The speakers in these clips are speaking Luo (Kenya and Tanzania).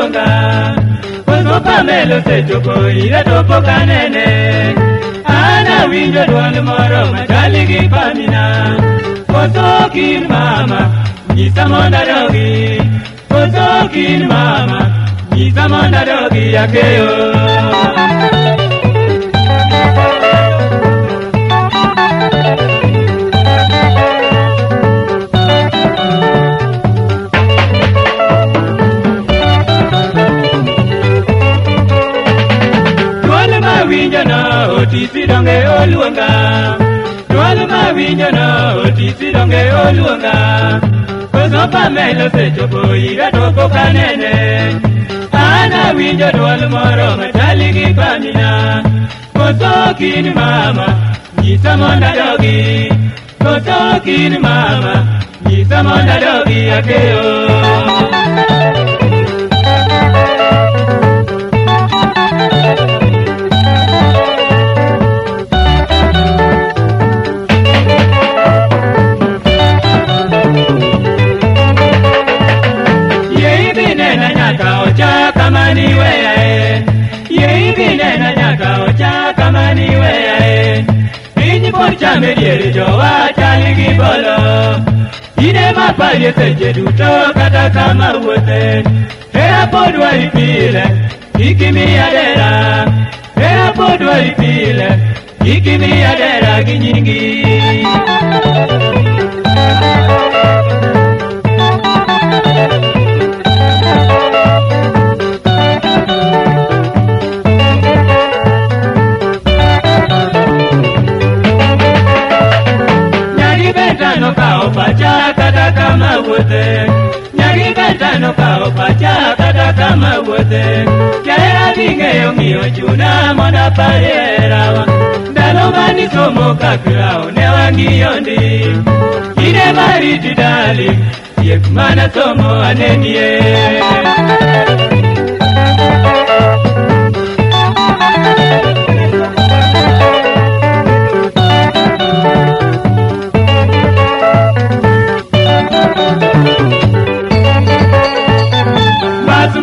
oluonga koso Pamela osechopo ira topo kanene ana winjo dwol moro machal gi Pamina koso kin mama nyisa mondo adogi koso kin mama nyisa mondo adogi akeyo winjo no otisi donge oluonga dwol ma winjo no otisi donge oluonga koso Pamela osechopo ira topo kanene ana winjo dwol moro machal gi Pamina koso kin mama nyisa mondo adogi koso kin mama nyisa mondo adogi akeyo chame diere jowa chali gi bolo ine ma pari seche duto kata kama wuothe hera pod wari pile ikimi adera hera pod wari pile ikimi adera gi nyingi kata kama wuothe nyagi betano kao pacha kata kama wuothe jaera ding'eyo ng'iyo chuna mondo aparierawa ndalo mani somo kakrao ne wang'iyo ndi kinde mariti dali tiek mana somo anenie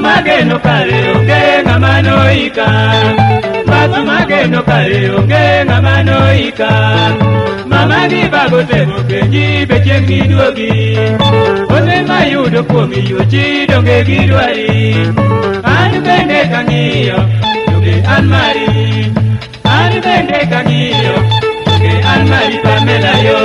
mageno kare onge ng'ama noika bath mageno kare onge ng'ama noika mama gi bago temo penji be chieng' niduogi ose mayudo kuom yuchi donge gidwari an bende kang'iyo donge an mari an bende kang'iyo donge an mari Pamela yo